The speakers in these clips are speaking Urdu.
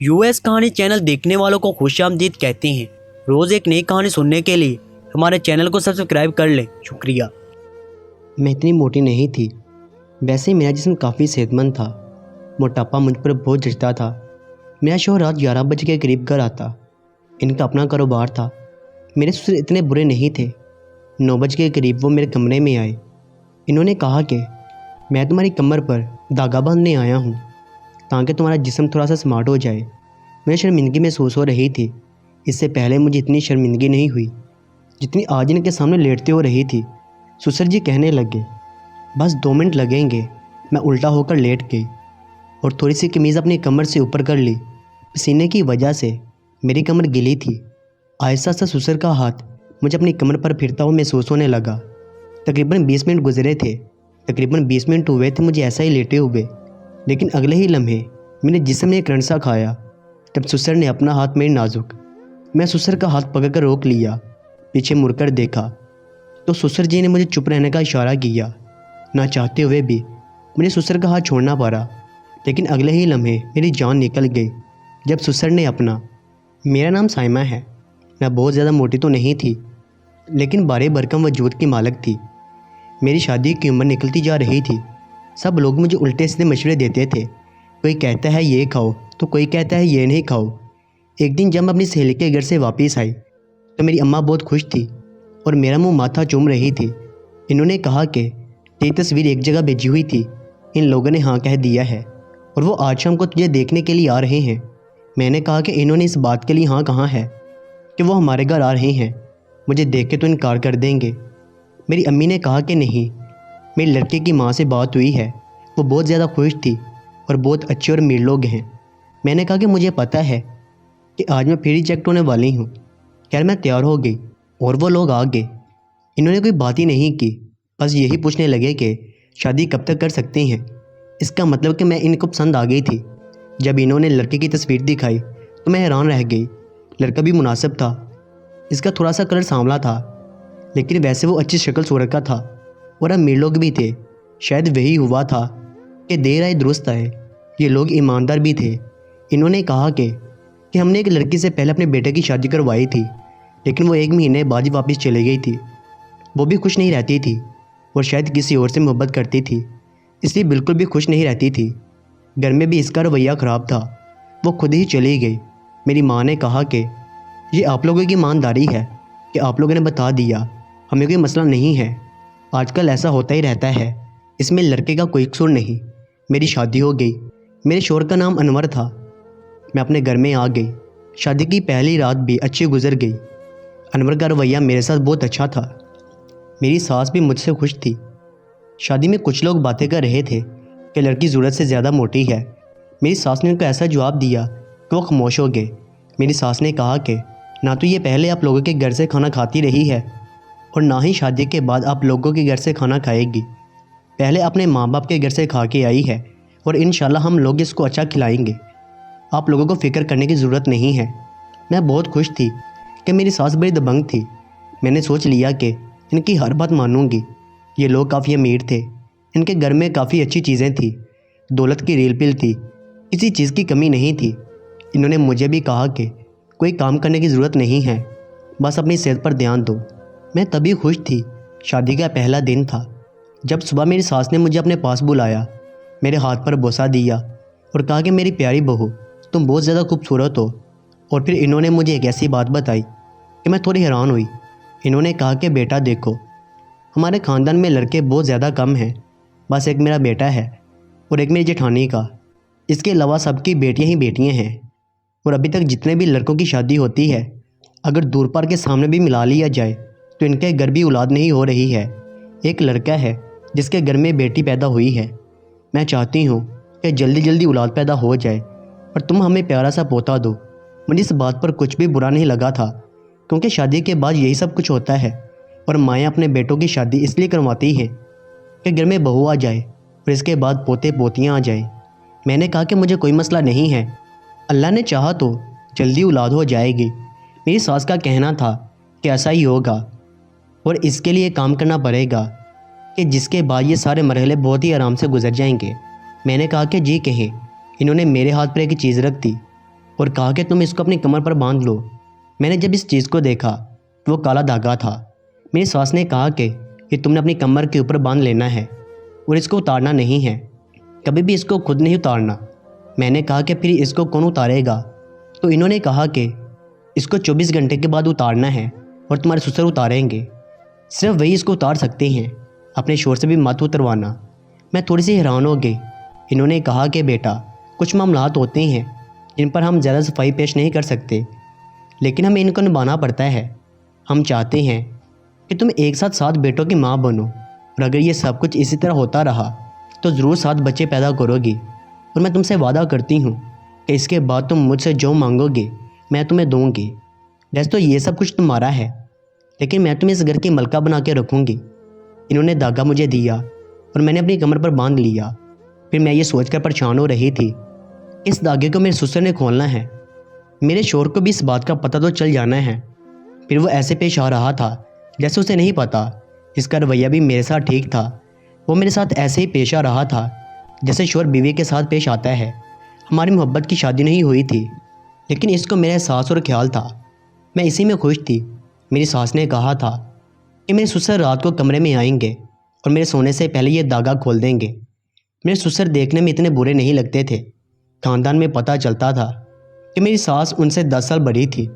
US کہانی چینل دیکھنے والوں کو خوش آمدید کہتے ہیں۔ روز ایک نئی کہانی سننے کے لیے ہمارے چینل کو سبسکرائب کر لیں۔ شکریہ۔ میں اتنی موٹی نہیں تھی، ویسے میرا جسم کافی صحت مند تھا۔ موٹاپا مجھ پر بہت جچتا تھا۔ میرا شوہر رات 11 بجے کے قریب گھر آتا۔ ان کا اپنا کاروبار تھا۔ میرے سسر اتنے برے نہیں تھے۔ 9 بجے کے قریب وہ میرے کمرے میں آئے۔ انہوں نے کہا کہ میں تمہاری کمر پر دھاگا باندھنے آیا ہوں تاکہ تمہارا جسم تھوڑا سا سمارٹ ہو جائے۔ مجھے شرمندگی محسوس ہو رہی تھی۔ اس سے پہلے مجھے اتنی شرمندگی نہیں ہوئی جتنی آج ان کے سامنے لیٹتے ہو رہی تھی۔ سسر جی کہنے لگے، بس 2 منٹ لگیں گے۔ میں الٹا ہو کر لیٹ گئی اور تھوڑی سی قمیض اپنی کمر سے اوپر کر لی۔ پسینے کی وجہ سے میری کمر گیلی تھی۔ آہستہ آہستہ سسر کا ہاتھ مجھے اپنی کمر پر پھرتا ہوا محسوس ہونے لگا۔ تقریباً 20 منٹ گزرے تھے۔ تقریباً 20 منٹ ہوئے تھے مجھے ایسا ہی لیٹے ہوئے، لیکن اگلے ہی لمحے میرے جسم نے ایک کرنٹ سا کھایا جب سسر نے اپنا ہاتھ میری نازک، میں سسر کا ہاتھ پکڑ کر روک لیا۔ پیچھے مڑ کر دیکھا تو سسر جی نے مجھے چپ رہنے کا اشارہ کیا۔ نہ چاہتے ہوئے بھی مجھے سسر کا ہاتھ چھوڑنا پڑا، لیکن اگلے ہی لمحے میری جان نکل گئی جب سسر نے اپنا، میرا نام سائمہ ہے۔ میں بہت زیادہ موٹی تو نہیں تھی، لیکن بارے برکم وجود کی مالک تھی۔ میری شادی کی عمر نکلتی جا رہی تھی۔ سب لوگ مجھے الٹے سیدھے مشورے دیتے تھے۔ کوئی کہتا ہے یہ کھاؤ تو کوئی کہتا ہے یہ نہیں کھاؤ۔ ایک دن جب میں اپنی سہیلی کے گھر سے واپس آئی تو میری اماں بہت خوش تھی اور میرا منہ ماتھا چوم رہی تھی۔ انہوں نے کہا کہ تیری تصویر ایک جگہ بھیجی ہوئی تھی، ان لوگوں نے ہاں کہہ دیا ہے اور وہ آج شام کو تجھے دیکھنے کے لیے آ رہے ہیں۔ میں نے کہا کہ انہوں نے اس بات کے لیے ہاں کہاں ہے کہ وہ ہمارے گھر آ رہے ہیں، مجھے دیکھ کے تو انکار کر دیں گے۔ میری امی نے کہا کہ نہیں، میری لڑکے کی ماں سے بات ہوئی ہے، وہ بہت زیادہ خوش تھی اور بہت اچھے اور امیر لوگ ہیں۔ میں نے کہا کہ مجھے پتہ ہے کہ آج میں پھر ریجیکٹ ہونے والی ہوں۔ خیر میں تیار ہو گئی اور وہ لوگ آ گئے۔ انہوں نے کوئی بات ہی نہیں کی، بس یہی پوچھنے لگے کہ شادی کب تک کر سکتے ہیں۔ اس کا مطلب کہ میں ان کو پسند آ گئی تھی۔ جب انہوں نے لڑکے کی تصویر دکھائی تو میں حیران رہ گئی۔ لڑکا بھی مناسب تھا۔ اس کا تھوڑا سا کلر سانولا تھا، لیکن ویسے وہ اچھی شکل صورت کا تھا اور امیر لوگ بھی تھے۔ شاید وہی ہوا تھا کہ دیر آئے درست آئے۔ یہ لوگ ایماندار بھی تھے۔ انہوں نے کہا کہ ہم نے ایک لڑکی سے پہلے اپنے بیٹے کی شادی کروائی تھی، لیکن وہ 1 مہینے بعد ہی واپس چلی گئی تھی۔ وہ بھی خوش نہیں رہتی تھی اور شاید کسی اور سے محبت کرتی تھی، اس لیے بالکل بھی خوش نہیں رہتی تھی۔ گھر میں بھی اس کا رویہ خراب تھا، وہ خود ہی چلی گئی۔ میری ماں نے کہا کہ یہ آپ لوگوں کی ایمانداری ہے کہ آپ لوگوں نے بتا دیا، ہمیں کوئی مسئلہ نہیں ہے۔ آج کل ایسا ہوتا ہی رہتا ہے، اس میں لڑکے کا کوئی قصور نہیں۔ میری شادی ہو گئی۔ میرے شوہر کا نام انور تھا۔ میں اپنے گھر میں آ گئی۔ شادی کی پہلی رات بھی اچھی گزر گئی۔ انور کا رویہ میرے ساتھ بہت اچھا تھا۔ میری ساس بھی مجھ سے خوش تھی۔ شادی میں کچھ لوگ باتیں کر رہے تھے کہ لڑکی ضرورت سے زیادہ موٹی ہے۔ میری ساس نے ان کو ایسا جواب دیا کہ وہ خاموش ہو گئے۔ میری ساس نے کہا کہ نہ تو یہ پہلے آپ لوگوں کے گھر سے کھانا کھاتی رہی ہے اور نہ ہی شادی کے بعد آپ لوگوں کے گھر سے کھانا کھائے گی۔ پہلے اپنے ماں باپ کے گھر سے کھا کے آئی ہے اور انشاءاللہ ہم لوگ اس کو اچھا کھلائیں گے۔ آپ لوگوں کو فکر کرنے کی ضرورت نہیں ہے۔ میں بہت خوش تھی کہ میری ساس بڑی دبنگ تھی۔ میں نے سوچ لیا کہ ان کی ہر بات مانوں گی۔ یہ لوگ کافی امیر تھے۔ ان کے گھر میں کافی اچھی چیزیں تھیں، دولت کی ریل پل تھی، کسی چیز کی کمی نہیں تھی۔ انہوں نے مجھے بھی کہا کہ کوئی کام کرنے کی ضرورت نہیں ہے، بس اپنی صحت پر دھیان دو۔ میں تبھی خوش تھی۔ شادی کا پہلا دن تھا جب صبح میری ساس نے مجھے اپنے پاس بلایا، میرے ہاتھ پر بوسہ دیا اور کہا کہ میری پیاری بہو، تم بہت زیادہ خوبصورت ہو۔ اور پھر انہوں نے مجھے ایک ایسی بات بتائی کہ میں تھوڑی حیران ہوئی۔ انہوں نے کہا کہ بیٹا دیکھو، ہمارے خاندان میں لڑکے بہت زیادہ کم ہیں، بس ایک میرا بیٹا ہے اور ایک میری جٹھانی کا۔ اس کے علاوہ سب کی بیٹیاں ہی بیٹیاں ہیں، اور ابھی تک جتنے بھی لڑکوں کی شادی ہوتی ہے، اگر دور پار کے سامنے بھی ملا لیا جائے تو ان کے گھر بھی اولاد نہیں ہو رہی ہے۔ ایک لڑکا ہے جس کے گھر میں بیٹی پیدا ہوئی ہے۔ میں چاہتی ہوں کہ جلدی جلدی اولاد پیدا ہو جائے اور تم ہمیں پیارا سا پوتا دو۔ مجھے اس بات پر کچھ بھی برا نہیں لگا تھا، کیونکہ شادی کے بعد یہی سب کچھ ہوتا ہے، اور مائیں اپنے بیٹوں کی شادی اس لیے کرواتی ہیں کہ گھر میں بہو آ جائے اور اس کے بعد پوتے پوتیاں آ جائیں۔ میں نے کہا کہ مجھے کوئی مسئلہ نہیں ہے، اللہ نے چاہا تو جلدی اولاد ہو جائے گی۔ میری ساس کا کہنا تھا کہ ایسا ہی ہوگا اور اس کے لیے کام کرنا پڑے گا کہ جس کے بعد یہ سارے مرحلے بہت ہی آرام سے گزر جائیں گے۔ میں نے کہا کہ جی کہیں۔ انہوں نے میرے ہاتھ پر ایک چیز رکھ دی اور کہا کہ تم اس کو اپنی کمر پر باندھ لو۔ میں نے جب اس چیز کو دیکھا تو وہ کالا دھاگا تھا۔ میری ساس نے کہا کہ یہ تم نے اپنی کمر کے اوپر باندھ لینا ہے اور اس کو اتارنا نہیں ہے، کبھی بھی اس کو خود نہیں اتارنا۔ میں نے کہا کہ پھر اس کو کون اتارے گا؟ تو انہوں نے کہا کہ اس کو 24 گھنٹے کے بعد اتارنا ہے اور تمہارے سسر اتاریں گے، صرف وہی اس کو اتار سکتے ہیں، اپنے شوہر سے بھی مت اتروانا۔ میں تھوڑی سی حیران ہو گئی۔ انہوں نے کہا کہ بیٹا، کچھ معاملات ہوتے ہیں جن پر ہم زیادہ صفائی پیش نہیں کر سکتے، لیکن ہمیں ان کو نبھانا پڑتا ہے۔ ہم چاہتے ہیں کہ تم ایک ساتھ 7 بیٹوں کی ماں بنو، اور اگر یہ سب کچھ اسی طرح ہوتا رہا تو ضرور 7 بچے پیدا کرو گی، اور میں تم سے وعدہ کرتی ہوں کہ اس کے بعد تم مجھ سے جو مانگو گے میں تمہیں دوں گی۔ ویسے تو یہ سب کچھ تمہارا ہے، لیکن میں تمہیں اس گھر کی ملکہ بنا کے رکھوں گی۔ انہوں نے دھاگا مجھے دیا اور میں نے اپنی کمر پر باندھ لیا۔ پھر میں یہ سوچ کر پریشان ہو رہی تھی کہ اس دھاگے کو میرے سسر نے کھولنا ہے، میرے شوہر کو بھی اس بات کا پتہ تو چل جانا ہے۔ پھر وہ ایسے پیش آ رہا تھا جیسے اسے نہیں پتہ، اس کا رویہ بھی میرے ساتھ ٹھیک تھا۔ وہ میرے ساتھ ایسے ہی پیش آ رہا تھا جیسے شوہر بیوی کے ساتھ پیش آتا ہے۔ ہماری محبت کی شادی نہیں ہوئی تھی، لیکن اس کو میرا احساس اور خیال تھا، میں اسی میں خوش تھی۔ میری ساس نے کہا تھا کہ میرے سسر رات کو کمرے میں آئیں گے اور میرے سونے سے پہلے یہ دھاگا کھول دیں گے۔ میرے سسر دیکھنے میں اتنے برے نہیں لگتے تھے۔ خاندان میں پتہ چلتا تھا کہ میری ساس ان سے 10 سال بڑی تھی،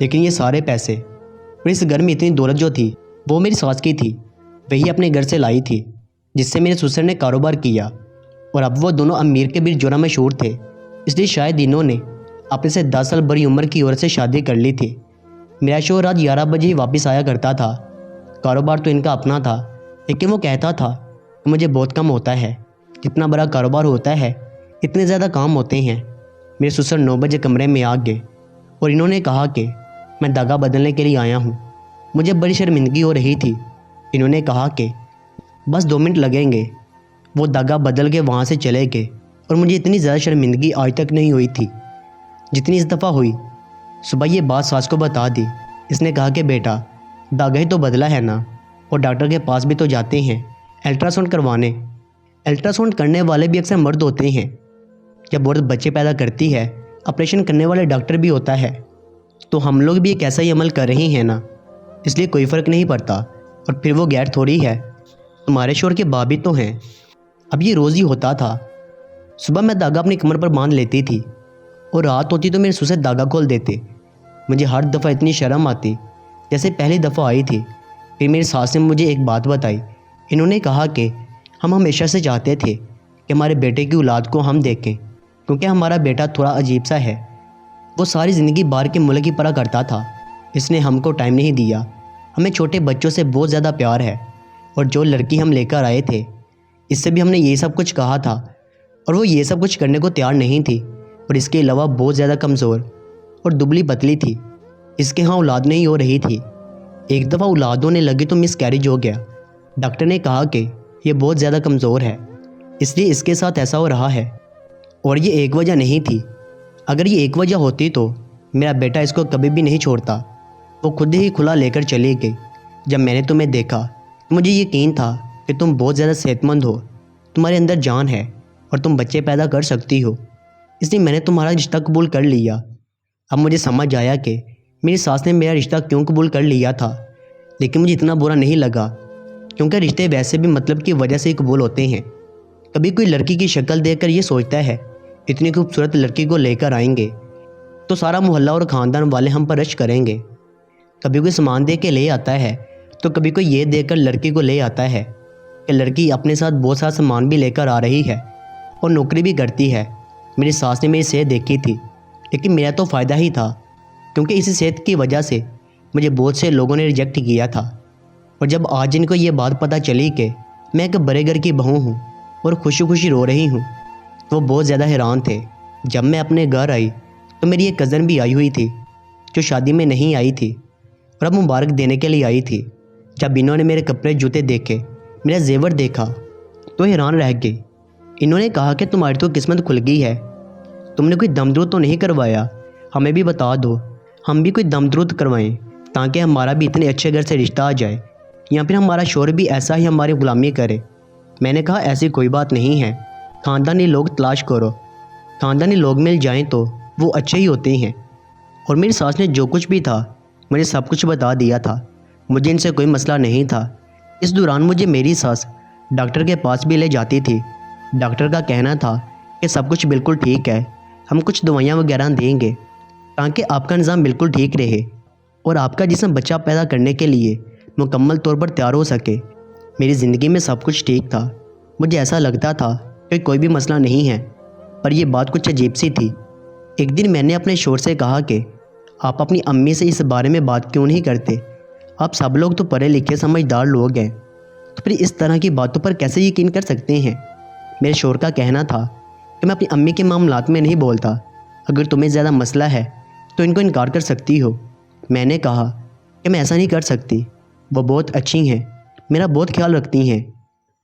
لیکن یہ سارے پیسے اور اس گھر میں اتنی دولت جو تھی وہ میری ساس کی تھی، وہی اپنے گھر سے لائی تھی، جس سے میرے سسر نے کاروبار کیا، اور اب وہ دونوں امیر کے بھی جرم مشہور تھے، اس لیے شاید انہوں نے اپنے سے 10 سال بڑی عمر کی عورت سے شادی کر لی تھی۔ میرا شوہر رات 11 بجے ہی واپس آیا کرتا تھا۔ کاروبار تو ان کا اپنا تھا، لیکن وہ کہتا تھا کہ مجھے بہت کم ہوتا ہے، جتنا بڑا کاروبار ہوتا ہے اتنے زیادہ کام ہوتے ہیں۔ میرے سسر 9 بجے کمرے میں آ گئے اور انہوں نے کہا کہ میں دھاگا بدلنے کے لیے آیا ہوں۔ مجھے بڑی شرمندگی ہو رہی تھی۔ انہوں نے کہا کہ بس 2 منٹ لگیں گے۔ وہ دھاگا بدل کے وہاں سے چلے گئے اور مجھے اتنی زیادہ شرمندگی آج تک نہیں ہوئی تھی جتنی اس دفعہ ہوئی۔ صبح یہ بات ساس کو بتا دی۔ اس نے کہا کہ بیٹا، دھاگا ہی تو بدلا ہے نا، اور ڈاکٹر کے پاس بھی تو جاتے ہیں الٹرا ساؤنڈ کروانے۔ الٹرا ساؤنڈ کرنے والے بھی اکثر مرد ہوتے ہیں۔ جب عورت بچے پیدا کرتی ہے آپریشن کرنے والے ڈاکٹر بھی ہوتا ہے، تو ہم لوگ بھی ایک ایسا ہی عمل کر رہے ہیں نا، اس لیے کوئی فرق نہیں پڑتا۔ اور پھر وہ غیر تھوڑی ہے، تمہارے شوہر کے باپ بھی تو ہیں۔ اب یہ روز ہی ہوتا تھا۔ صبح میں دھاگا اپنی کمر پر باندھ لیتی تھی اور رات ہوتی تو میرے سسر دھاگا کھول دیتے۔ مجھے ہر دفعہ اتنی شرم آتی جیسے پہلی دفعہ آئی تھی۔ پھر میری ساس نے مجھے ایک بات بتائی۔ انہوں نے کہا کہ ہم ہمیشہ سے چاہتے تھے کہ ہمارے بیٹے کی اولاد کو ہم دیکھیں، کیونکہ ہمارا بیٹا تھوڑا عجیب سا ہے۔ وہ ساری زندگی باہر کے ملک کی پرا کرتا تھا، اس نے ہم کو ٹائم نہیں دیا۔ ہمیں چھوٹے بچوں سے بہت زیادہ پیار ہے، اور جو لڑکی ہم لے کر آئے تھے اس سے بھی ہم نے یہ سب کچھ کہا تھا، اور وہ یہ سب کچھ کرنے کو تیار نہیں تھی، اور اس کے علاوہ بہت زیادہ کمزور اور دبلی پتلی تھی۔ اس کے ہاں اولاد نہیں ہو رہی تھی۔ ایک دفعہ اولاد ہونے لگی تو مس کیریج ہو گیا۔ ڈاکٹر نے کہا کہ یہ بہت زیادہ کمزور ہے، اس لیے اس کے ساتھ ایسا ہو رہا ہے، اور یہ ایک وجہ نہیں تھی۔ اگر یہ ایک وجہ ہوتی تو میرا بیٹا اس کو کبھی بھی نہیں چھوڑتا۔ وہ خود ہی کھلا لے کر چلی گئی۔ جب میں نے تمہیں دیکھا تو مجھے یقین تھا کہ تم بہت زیادہ صحت مند ہو، تمہارے اندر جان ہے اور تم بچے پیدا کر سکتی ہو، اس لیے میں نے تمہارا رشتہ قبول کر لیا۔ اب مجھے سمجھ آیا کہ میری ساس نے میرا رشتہ کیوں قبول کر لیا تھا، لیکن مجھے اتنا برا نہیں لگا، کیونکہ رشتے ویسے بھی مطلب کی وجہ سے ہی قبول ہوتے ہیں۔ کبھی کوئی لڑکی کی شکل دیکھ کر یہ سوچتا ہے اتنی خوبصورت لڑکی کو لے کر آئیں گے تو سارا محلہ اور خاندان والے ہم پر رشک کریں گے۔ کبھی کوئی سامان دے کے لے آتا ہے تو کبھی کوئی یہ دیکھ کر لڑکی کو لے آتا ہے کہ لڑکی اپنے ساتھ بہت سارا سامان بھی لے کر آ رہی ہے اور نوکری بھی کرتی ہے۔ میری ساس نے میری صحت دیکھی تھی، لیکن میرا تو فائدہ ہی تھا، کیونکہ اسی صحت کی وجہ سے مجھے بہت سے لوگوں نے ریجیکٹ کیا تھا۔ اور جب آج ان کو یہ بات پتہ چلی کہ میں ایک بڑے گھر کی بہو ہوں اور خوشی خوشی رو رہی ہوں، تو وہ بہت زیادہ حیران تھے۔ جب میں اپنے گھر آئی تو میری ایک کزن بھی آئی ہوئی تھی جو شادی میں نہیں آئی تھی اور اب مبارک دینے کے لیے آئی تھی۔ جب انہوں نے میرے کپڑے جوتے دیکھے، میرا زیور دیکھا تو حیران رہ گئی۔ انہوں نے کہا کہ تمہاری تو قسمت کھل گئی ہے، تم نے کوئی دم درود تو نہیں کروایا، ہمیں بھی بتا دو، ہم بھی کوئی دم درود کروائیں تاکہ ہمارا بھی اتنے اچھے گھر سے رشتہ آ جائے، یا پھر ہمارا شوہر بھی ایسا ہی ہماری غلامی کرے۔ میں نے کہا ایسی کوئی بات نہیں ہے، خاندانی لوگ تلاش کرو، خاندانی لوگ مل جائیں تو وہ اچھے ہی ہوتے ہیں، اور میری ساس نے جو کچھ بھی تھا مجھے سب کچھ بتا دیا تھا۔ مجھے ان سے کوئی مسئلہ نہیں تھا۔ اس دوران مجھے میری ساس ڈاکٹر کے پاس بھی لے جاتی تھی۔ ڈاکٹر کا کہنا تھا کہ سب کچھ بالکل ٹھیک ہے، ہم کچھ دوائیاں وغیرہ دیں گے تاکہ آپ کا نظام بالکل ٹھیک رہے اور آپ کا جسم بچہ پیدا کرنے کے لیے مکمل طور پر تیار ہو سکے۔ میری زندگی میں سب کچھ ٹھیک تھا۔ مجھے ایسا لگتا تھا کہ کوئی بھی مسئلہ نہیں ہے، پر یہ بات کچھ عجیب سی تھی۔ ایک دن میں نے اپنے شوہر سے کہا کہ آپ اپنی امی سے اس بارے میں بات کیوں نہیں کرتے؟ آپ سب لوگ تو پڑھے لکھے سمجھدار لوگ ہیں، تو پھر اس طرح کی باتوں پر کیسے یقین کر سکتے ہیں؟ میرے شوہر کا کہنا تھا کہ میں اپنی امی کے معاملات میں نہیں بولتا، اگر تمہیں زیادہ مسئلہ ہے تو ان کو انکار کر سکتی ہو۔ میں نے کہا کہ میں ایسا نہیں کر سکتی، وہ بہت اچھی ہیں، میرا بہت خیال رکھتی ہیں،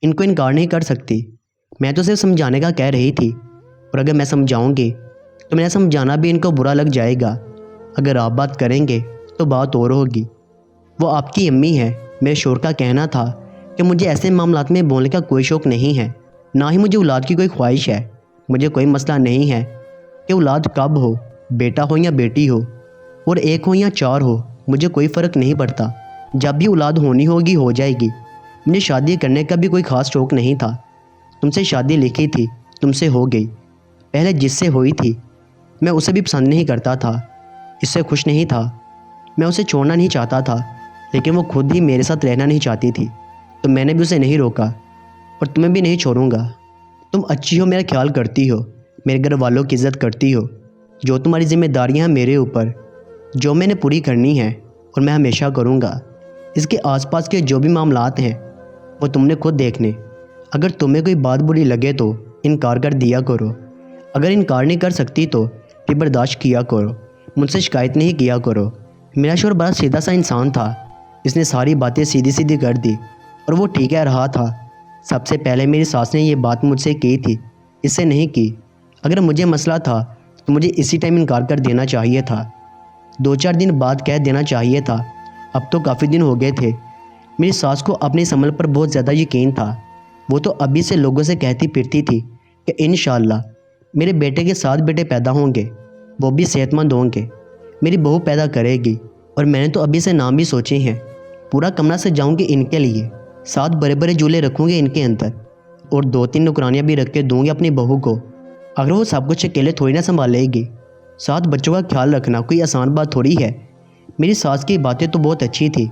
ان کو انکار نہیں کر سکتی۔ میں تو صرف سمجھانے کا کہہ رہی تھی، اور اگر میں سمجھاؤں گی تو میرا سمجھانا بھی ان کو برا لگ جائے گا۔ اگر آپ بات کریں گے تو بات اور ہوگی۔ وہ آپ کی امی ہے۔ میرے شوہر کا کہنا تھا کہ مجھے ایسے معاملات میں بولنے کا کوئی شوق نہیں ہے، نہ ہی مجھے اولاد کی کوئی خواہش ہے۔ مجھے کوئی مسئلہ نہیں ہے کہ اولاد کب ہو، بیٹا ہو یا بیٹی ہو، اور ایک ہو یا چار ہو، مجھے کوئی فرق نہیں پڑتا۔ جب بھی اولاد ہونی ہوگی ہو جائے گی۔ مجھے شادی کرنے کا بھی کوئی خاص شوق نہیں تھا۔ تم سے شادی لکھی تھی، تم سے ہو گئی۔ پہلے جس سے ہوئی تھی میں اسے بھی پسند نہیں کرتا تھا، اس سے خوش نہیں تھا۔ میں اسے چھوڑنا نہیں چاہتا تھا، لیکن وہ خود ہی میرے ساتھ رہنا نہیں چاہتی تھی، تو میں نے بھی اسے نہیں روکا، اور تمہیں بھی نہیں چھوڑوں گا۔ تم اچھی ہو، میرا خیال کرتی ہو، میرے گھر والوں کی عزت کرتی ہو۔ جو تمہاری ذمہ داریاں ہیں میرے اوپر، جو میں نے پوری کرنی ہے، اور میں ہمیشہ کروں گا۔ اس کے آس پاس کے جو بھی معاملات ہیں وہ تم نے خود دیکھنے۔ اگر تمہیں کوئی بات بری لگے تو انکار کر دیا کرو، اگر انکار نہیں کر سکتی تو پھر برداشت کیا کرو، مجھ سے شکایت نہیں کیا کرو۔ میرا شوہر بڑا سیدھا سا انسان تھا، اس نے ساری باتیں سیدھی سیدھی کر دی، اور وہ ٹھیک کہہ رہا تھا۔ سب سے پہلے میری ساس نے یہ بات مجھ سے کی تھی، اس سے نہیں کی۔ اگر مجھے مسئلہ تھا تو مجھے اسی ٹائم انکار کر دینا چاہیے تھا، 2-4 دن بعد کہہ دینا چاہیے تھا۔ اب تو کافی دن ہو گئے تھے۔ میری ساس کو اپنے اس عمل پر بہت زیادہ یقین تھا۔ وہ تو ابھی سے لوگوں سے کہتی پھرتی تھی کہ انشاءاللہ میرے بیٹے کے 7 بیٹے پیدا ہوں گے، وہ بھی صحت مند ہوں گے، میری بہو پیدا کرے گی۔ اور میں نے تو ابھی سے نام بھی سوچے ہیں۔ پورا کمرہ سجاؤں گی ان کے لیے، 7 بڑے بڑے جھولے رکھوں گے ان کے اندر، اور 2-3 نوکرانیاں بھی رکھ کے دوں گی اپنی بہو کو۔ اگر وہ سب کچھ اکیلے تھوڑی نہ سنبھالے گی، 7 بچوں کا خیال رکھنا کوئی آسان بات تھوڑی ہے۔ میری ساس کی باتیں تو بہت اچھی تھی،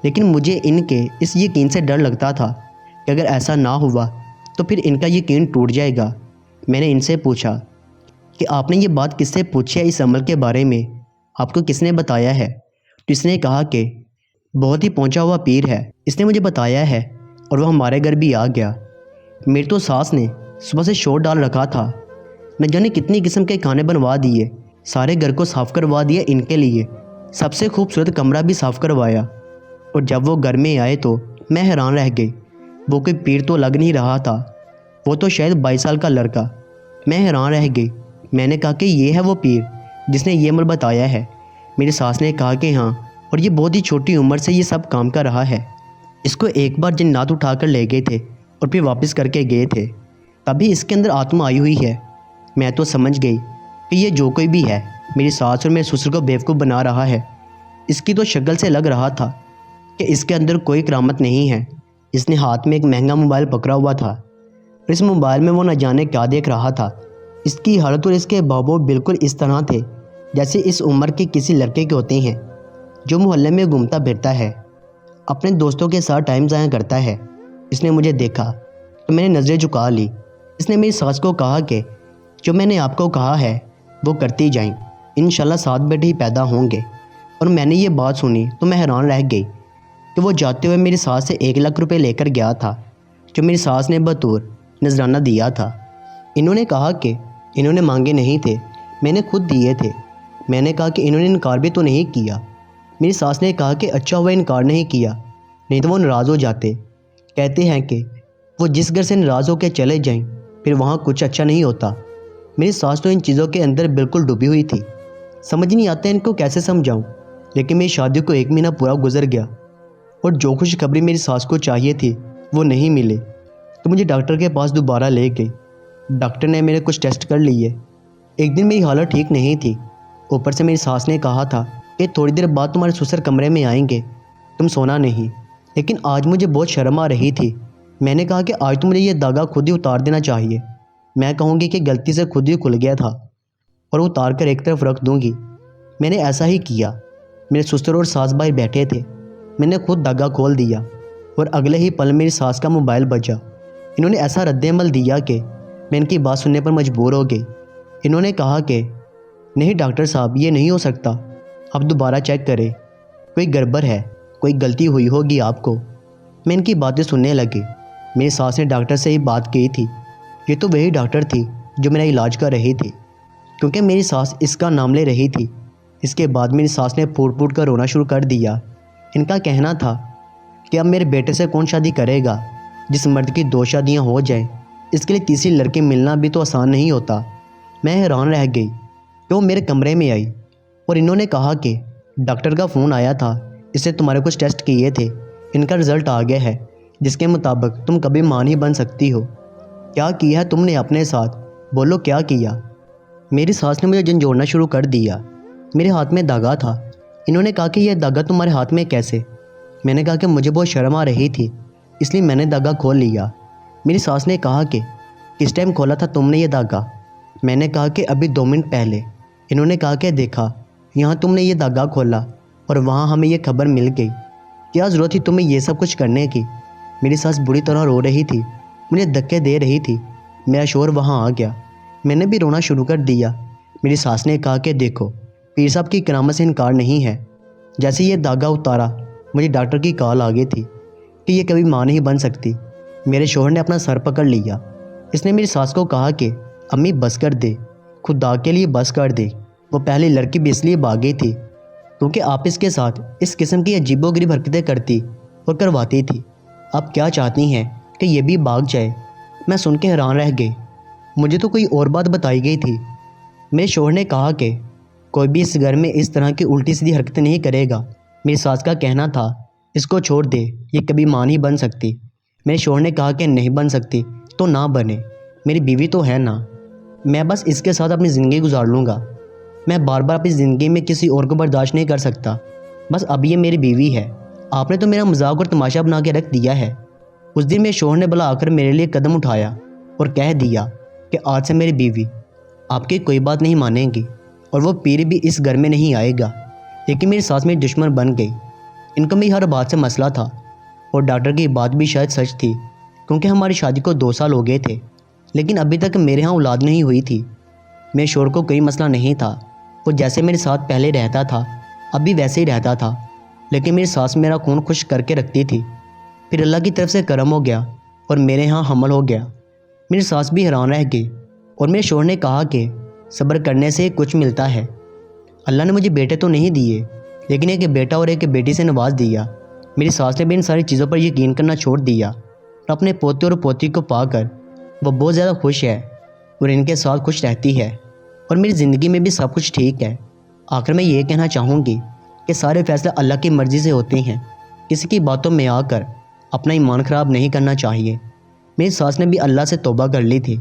لیکن مجھے ان کے اس یقین سے ڈر لگتا تھا کہ اگر ایسا نہ ہوا تو پھر ان کا یقین ٹوٹ جائے گا۔ میں نے ان سے پوچھا کہ آپ نے یہ بات کس سے پوچھی ہے، اس عمل کے بارے میں آپ کو کس نے بتایا ہے؟ تو اس نے کہا کہ بہت ہی پہنچا ہوا پیر ہے، اس نے مجھے بتایا ہے، اور وہ ہمارے گھر بھی آ گیا۔ میری تو ساس نے صبح سے شور ڈال رکھا تھا، نہ جانے کتنی قسم کے کھانے بنوا دیے، سارے گھر کو صاف کروا دیا ان کے لیے، سب سے خوبصورت کمرہ بھی صاف کروایا۔ اور جب وہ گھر میں آئے تو میں حیران رہ گئی۔ وہ کوئی پیر تو لگ نہیں رہا تھا، وہ تو شاید 22 سال کا لڑکا۔ میں حیران رہ گئی۔ میں نے کہا کہ یہ ہے وہ پیر جس نے یہ عمل بتایا ہے؟ میری ساس نے کہا کہ ہاں، اور یہ بہت ہی چھوٹی عمر سے یہ سب کام کر رہا ہے۔ اس کو ایک بار جنات اٹھا کر لے گئے تھے اور پھر واپس کر کے گئے تھے، تبھی اس کے اندر آتما آئی ہوئی ہے۔ میں تو سمجھ گئی کہ یہ جو کوئی بھی ہے میری ساس اور میرے سسر کو بیوقوف بنا رہا ہے۔ اس کی تو شکل سے لگ رہا تھا کہ اس کے اندر کوئی کرامت نہیں ہے۔ اس نے ہاتھ میں ایک مہنگا موبائل پکڑا ہوا تھا، اور اس موبائل میں وہ نہ جانے کیا دیکھ رہا تھا۔ اس کی حالت اور اس کے بابو بالکل اس طرح تھے جیسے اس عمر کے کسی لڑکے کے ہوتے ہیں جو محلے میں گھومتا پھرتا ہے، اپنے دوستوں کے ساتھ ٹائم ضائع کرتا ہے۔ اس نے مجھے دیکھا تو میں نے نظریں جھکا لی۔ اس نے میری ساس کو کہا کہ جو میں نے آپ کو کہا ہے وہ کرتی جائیں، انشاءاللہ 7 بیٹے ہی پیدا ہوں گے۔ اور میں نے یہ بات سنی تو میں حیران رہ گئی کہ وہ جاتے ہوئے میری ساس سے 1 لاکھ روپے لے کر گیا تھا، جو میری ساس نے بطور نذرانہ دیا تھا۔ انہوں نے کہا کہ انہوں نے مانگے نہیں تھے، میں نے خود دیے تھے۔ میں نے کہا کہ انہوں نے انکار بھی تو نہیں کیا۔ میری ساس نے کہا کہ اچھا ہوا انکار نہیں کیا، نہیں تو وہ ناراض ہو جاتے۔ کہتے ہیں کہ وہ جس گھر سے ناراض ہو کے چلے جائیں پھر وہاں کچھ اچھا نہیں ہوتا۔ میری ساس تو ان چیزوں کے اندر بالکل ڈوبی ہوئی تھی، سمجھ نہیں آتا ان کو کیسے سمجھاؤں۔ لیکن میری شادی کو 1 مہینہ پورا گزر گیا، اور جو خوشخبری میری ساس کو چاہیے تھی وہ نہیں ملے، تو مجھے ڈاکٹر کے پاس دوبارہ لے گئی۔ ڈاکٹر نے میرے کچھ ٹیسٹ کر لیے، ایک دن میری حالت ٹھیک نہیں تھی، اوپر سے میری ساس نے کہا تھا کہ تھوڑی دیر بعد تمہارے سسر کمرے میں آئیں گے، تم سونا نہیں۔ لیکن آج مجھے بہت شرم آ رہی تھی۔ میں نے کہا کہ آج تو مجھے یہ داغا خود ہی اتار دینا چاہیے۔ میں کہوں گی کہ غلطی سے خود ہی کھل گیا تھا اور اتار کر ایک طرف رکھ دوں گی۔ میں نے ایسا ہی کیا۔ میرے سسر اور ساس بھائی بیٹھے تھے، میں نے خود داغا کھول دیا اور اگلے ہی پل میری ساس کا موبائل بجا۔ انہوں نے ایسا رد عمل دیا کہ میں ان کی بات سننے پر مجبور ہو گئی۔ انہوں نے کہا کہ نہیں ڈاکٹر صاحب، یہ نہیں ہو سکتا، آپ دوبارہ چیک کریں، کوئی گڑبڑ ہے، کوئی غلطی ہوئی ہوگی آپ کو۔ میں ان کی باتیں سننے لگی۔ میری ساس نے ڈاکٹر سے ہی بات کی تھی۔ یہ تو وہی ڈاکٹر تھی جو میرا علاج کر رہی تھی، کیونکہ میری ساس اس کا نام لے رہی تھی۔ اس کے بعد میری ساس نے پھوٹ پھوٹ کر رونا شروع کر دیا۔ ان کا کہنا تھا کہ اب میرے بیٹے سے کون شادی کرے گا؟ جس مرد کی 2 شادیاں ہو جائیں، اس کے لیے تیسری لڑکی ملنا بھی تو آسان نہیں ہوتا۔ میں حیران رہ گئی کہ وہ میرے کمرے میں آئی اور انہوں نے کہا کہ ڈاکٹر کا فون آیا تھا، اس نے تمہارے کچھ ٹیسٹ کیے تھے، ان کا رزلٹ آ گیا ہے، جس کے مطابق تم کبھی ماں نہیں بن سکتی ہو۔ کیا کیا ہے تم نے اپنے ساتھ؟ بولو کیا کیا؟ میری ساس نے مجھے جھنجھوڑنا شروع کر دیا۔ میرے ہاتھ میں داغا تھا۔ انہوں نے کہا کہ یہ داغا تمہارے ہاتھ میں کیسے؟ میں نے کہا کہ مجھے بہت شرم آ رہی تھی، اس لیے میں نے داغا کھول لیا۔ میری ساس نے کہا کہ کس ٹائم کھولا تھا تم نے یہ داغا؟ میں نے کہا کہ ابھی 2 منٹ پہلے۔ انہوں نے کہا کہ دیکھا، یہاں تم نے یہ داغا کھولا اور وہاں ہمیں یہ خبر مل گئی۔ کیا ضرورت تھی تمہیں یہ سب کچھ کرنے کی؟ میری ساس بری طرح رو رہی تھی، مجھے دھکے دے رہی تھی۔ میرا شوہر وہاں آ گیا، میں نے بھی رونا شروع کر دیا۔ میری ساس نے کہا کہ دیکھو، پیر صاحب کی کرامت سے انکار نہیں ہے۔ جیسے یہ داغا اتارا، مجھے ڈاکٹر کی کال آ گئی تھی کہ یہ کبھی ماں نہیں بن سکتی۔ میرے شوہر نے اپنا سر پکڑ لیا۔ اس نے میری ساس کو کہا کہ امی بس کر دے، خدا کے لیے بس کر دے۔ وہ پہلی لڑکی بھی اس لیے بھاگ گئی تھی کیونکہ آپ اس کے ساتھ اس قسم کی عجیب و غریب حرکتیں کرتی اور کرواتی تھی۔ آپ کیا چاہتی ہیں کہ یہ بھی بھاگ جائے؟ میں سن کے حیران رہ گئی۔ مجھے تو کوئی اور بات بتائی گئی تھی۔ میرے شوہر نے کہا کہ کوئی بھی اس گھر میں اس طرح کی الٹی سیدھی حرکتیں نہیں کرے گا۔ میری ساس کا کہنا تھا اس کو چھوڑ دے، یہ کبھی ماں نہیں بن سکتی۔ میرے شوہر نے کہا کہ نہیں بن سکتی تو نہ بنے، میری بیوی تو ہے نا، میں بس اس کے ساتھ اپنی زندگی گزار لوں گا۔ میں بار بار اپنی زندگی میں کسی اور کو برداشت نہیں کر سکتا، بس اب یہ میری بیوی ہے۔ آپ نے تو میرا مذاق اور تماشا بنا کے رکھ دیا ہے۔ اس دن میرے شوہر نے بلا آ کر میرے لیے قدم اٹھایا اور کہہ دیا کہ آج سے میری بیوی آپ کی کوئی بات نہیں مانیں گی اور وہ پیر بھی اس گھر میں نہیں آئے گا۔ لیکن میری ساس میری دشمن بن گئی۔ ان کو میری ہر بات سے مسئلہ تھا اور ڈاکٹر کی بات بھی شاید سچ تھی، کیونکہ ہماری شادی کو 2 سال ہو گئے تھے، لیکن ابھی تک میرے ہاں اولاد نہیں ہوئی تھی۔ میرے شوہر کو کوئی مسئلہ نہیں تھا، وہ جیسے میرے ساتھ پہلے رہتا تھا اب بھی ویسے ہی رہتا تھا، لیکن میری ساس میرا خون خشک کر کے رکھتی تھی۔ پھر اللہ کی طرف سے کرم ہو گیا اور میرے ہاں حمل ہو گیا۔ میری ساس بھی حیران رہ گئی اور میرے شوہر نے کہا کہ صبر کرنے سے کچھ ملتا ہے۔ اللہ نے مجھے بیٹے تو نہیں دیے، لیکن ایک بیٹا اور ایک بیٹی سے نواز دیا۔ میری ساس نے بھی ان ساری چیزوں پر یقین کرنا چھوڑ دیا اور اپنے پوتے اور پوتی کو پا کر وہ بہت زیادہ خوش ہے اور ان کے ساتھ خوش رہتی ہے، اور میری زندگی میں بھی سب کچھ ٹھیک ہے۔ آخر میں یہ کہنا چاہوں گی کہ سارے فیصلے اللہ کی مرضی سے ہوتے ہیں، کسی کی باتوں میں آ کر اپنا ایمان خراب نہیں کرنا چاہیے۔ میری ساس نے بھی اللہ سے توبہ کر لی تھی،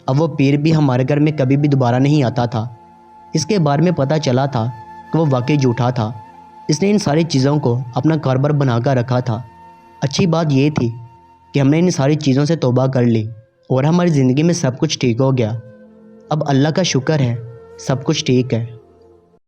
اب وہ پیر بھی ہمارے گھر میں کبھی بھی دوبارہ نہیں آتا تھا۔ اس کے بارے میں پتہ چلا تھا کہ وہ واقعی جھوٹا تھا، اس نے ان ساری چیزوں کو اپنا کاروبار بنا کر رکھا تھا۔ اچھی بات یہ تھی کہ ہم نے ان ساری چیزوں سے توبہ کر لی اور ہماری زندگی میں سب کچھ ٹھیک ہو گیا۔ اب اللہ کا شکر ہے، سب کچھ ٹھیک ہے۔